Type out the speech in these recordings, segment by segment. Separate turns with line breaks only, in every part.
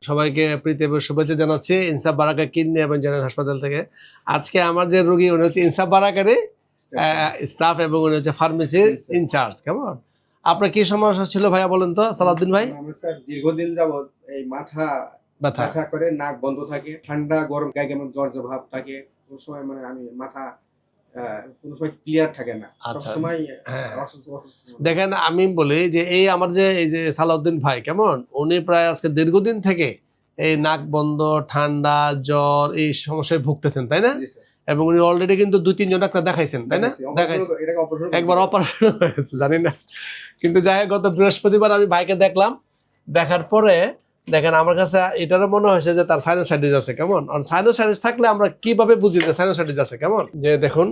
সবাইকে প্রীতি এবং শুভেচ্ছা জানাচ্ছি ইনসাফ বারাকা কিডনি এবং জেনারেল হাসপাতাল থেকে। আজকে আমার যে রোগী উনি হচ্ছে ইনসাফ বারাকারই স্টাফ এবং উনি হচ্ছে ফার্মেসির ইনচার্জ। কেমন আপনার কি সমস্যা ছিল ভাইয়া বলেন তো সালাউদ্দিন ভাই?
আমার স্যার দীর্ঘদিন যাবত এই মাথা ব্যথা করে, নাক বন্ধ থাকে, ঠান্ডা গরম গায়ে কেমন জ্বর ভাব থাকে, কোন সময় মানে আমি মাথা কোন সময় ক্লিয়ার থাকে না, সব সময় অসুস্থ।
দেখেন আমি বলি যে এই আমার যে এই যে সালাউদ্দিন ভাই কেমন উনি প্রায় আজকে দীর্ঘদিন থেকে এই নাক বন্ধ, ঠান্ডা, জ্বর এই সমস্যায় ভুগতেছেন, তাই না? এবং উনি অলরেডি কিন্তু 2-3 জন ডাক্তার দেখাইছেন, তাই না? দেখাইছেন, একবার অপারেশন হয়েছে জানি না, কিন্তু যাই হোক গত বৃহস্পতিবার আমি ভাইকে দেখলাম। দেখার পরে দেখেন আমার কাছে এটারও মনে হয়েছে যে তার সাইনোসাইটিস আছে। কেমন সাইনোসাইটিস থাকলে আমরা কিভাবে বুঝি যে সাইনোসাইটিস আছে? কেমন যে দেখুন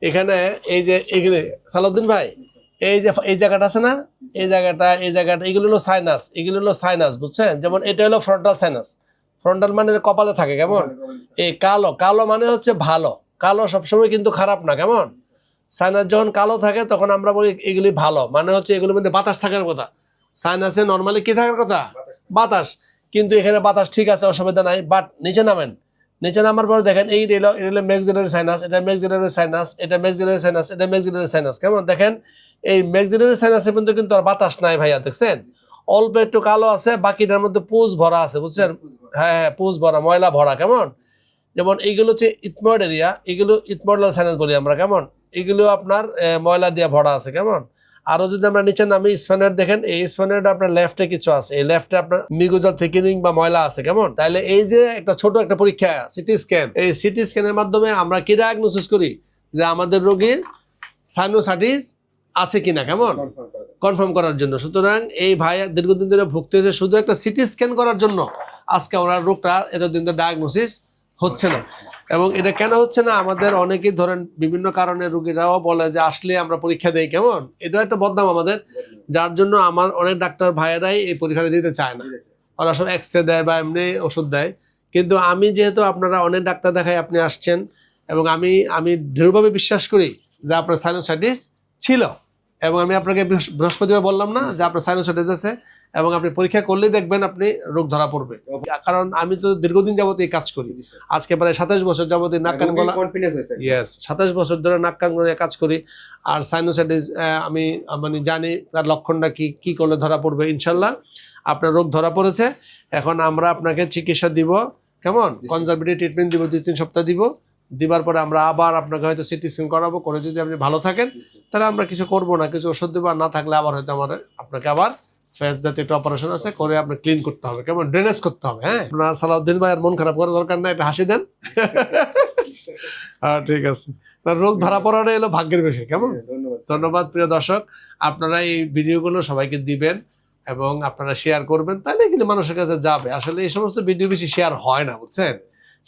এখানে এই যে এগুলো সালাউদ্দিন ভাই এই যে এই জায়গাটা আছে না, এই জায়গাটা এগুলো হলো সাইনাস, এগুলো হলো সাইনাস, বুঝছেন? যেমন এটা হলো ফ্রন্টাল সাইনাস। ফ্রন্টাল মানে কপালে থাকে। কেমন এই কালো, কালো মানে হচ্ছে ভালো, কালো সবসময় কিন্তু খারাপ না। কেমন সাইনাস যখন কালো থাকে তখন আমরা বলি এগুলি ভালো, মানে হচ্ছে এগুলোর মধ্যে বাতাস থাকার কথা। সাইনাসে নর্মালি কি থাকার কথা? বাতাস। কিন্তু এখানে বাতাস ঠিক আছে, অসুবিধা নাই, বাট নিচে নামেন। নিচে নামার পরে দেখেন এই এলো ম্যাক্সিলারি সাইনাস, এটা ম্যাক্সিলারি সাইনাস, এটা ম্যাক্সিলারি সাইনাস, এটা ম্যাক্সিলারি সাইনাস। কেমন দেখেন এই ম্যাক্সিলারি সাইনাসের মধ্যে কিন্তু আর বাতাস নাই ভাইয়া, দেখছেন? অল্প একটু কালো আছে, বাকিটার মধ্যে পুজ ভরা আছে, বুঝছেন? হ্যাঁ পুজ ভরা, ময়লা ভরা। কেমন যেমন এইগুলো হচ্ছে ইথময়েড এরিয়া, এগুলো ইথময়েডাল সাইনাস বলি আমরা। কেমন এগুলো আপনার ময়লা দিয়ে ভরা আছে। কেমন আরো যদি আমরা নিচে নামি স্প্যানার দেখেন, এই স্প্যানার আপনার লেফটে কিছু আছে, এই লেফটে আপনার মিউকাস থিকনিং বা ময়লা আছে। কেমন তাহলে এই যে একটা ছোট একটা পরীক্ষা সিটি স্ক্যান, এই সিটি স্ক্যানের মাধ্যমে আমরা কি ডায়াগনোসিস করি যে আমাদের রোগীর সাইনোসাইটিস আছে কিনা, কেমন কনফার্ম করার জন্য। সুতরাং এই ভাই দীর্ঘদিন ধরে ভুগতেছে শুধু একটা সিটি স্ক্যান করার জন্য। আজকে ওনার রোগটা এতদিন ধরে ডায়াগনোসিস হচ্ছে না। এবং এটা কেন হচ্ছে না, আমাদের অনেকেই ধরেন বিভিন্ন কারণে রোগীরাও বলে যে আসলে আমরা পরীক্ষা দেই। কেমন এটা একটা বদনাম আমাদের, যার জন্য আমার অনেক ডাক্তার ভাইয়েরাই এই পরীক্ষাটা দিতে চায় না। ওরা সব এক্সরে দেয় বা এমনি ওষুধ দেয়। কিন্তু আমি যেহেতু আপনারা অনেক ডাক্তার দেখাই আপনি আসছেন, এবং আমি দৃঢ়ভাবে বিশ্বাস করি যে আপনার সাইনোসাইটিস ছিল। এবং আমি আপনাকে বৃহস্পতিবার বললাম না যে আপনার সাইনোসাইটিস আছে, এবং আপনি পরীক্ষা করলেই দেখবেন আপনি রোগ ধরা পড়বে। কারণ আমি তো দীর্ঘদিন যাবত এই কাজ করি, আজকে প্রায় 27 বছর যাবত নাক কান গলা, 27 বছর ধরে নাক কান গলা কাজ করি। আর সাইনোসাইটিস আমি মানে জানি তার লক্ষণটা কি করলে ধরা পড়বে। ইনশাল্লাহ আপনার রোগ ধরা পড়েছে। এখন আমরা আপনাকে চিকিৎসা দিব, কেমন কনজারভেটিভ ট্রিটমেন্ট দিব, 2-3 সপ্তাহ দিব। দিবার পরে আমরা আবার আপনাকে হয়তো সিটি স্ক্যান করাবো, করে যদি আপনি ভালো থাকেন তাহলে আমরা কিছু করবো না, কিছু ওষুধ দেবো। আর না থাকলে আবার হয়তো আপনাকে আবার ফেস জাতীয় একটা অপারেশন আছে, করে আপনি ক্লিন করতে হবে, কেমন ড্রেনেজ করতে হবে। হ্যাঁ আপনার সালাউদ্দিন ভাই আর মন খারাপ করার দরকার নাই, একটা হাসি দেন। ঠিক আছে, রোগ ধরা পড়াটা এলো ভাগ্যের বিষয়। কেমন ধন্যবাদ প্রিয় দর্শক, আপনারা এই ভিডিওগুলো সবাইকে দিবেন এবং আপনারা শেয়ার করবেন, তাহলে কিন্তু মানুষের কাছে যাবে। আসলে এই সমস্ত ভিডিও বেশি শেয়ার হয় না, বুঝছেন?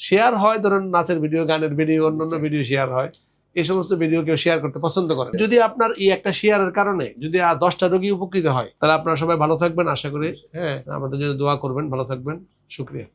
শেয়ার হয় ধরুন নাচের ভিডিও, গানের ভিডিও, অন্যান্য ভিডিও শেয়ার হয়। এই সমস্ত ভিডিও কেউ শেয়ার করতে পছন্দ করে। যদি আপনার এই একটা শেয়ারের কারণে যদি 10টা রোগী উপকৃত হয়, তাহলে আপনারা সবাই ভালো থাকবেন আশা করি। হ্যাঁ আমাদের জন্য দোয়া করবেন, ভালো থাকবেন, শুকরিয়া।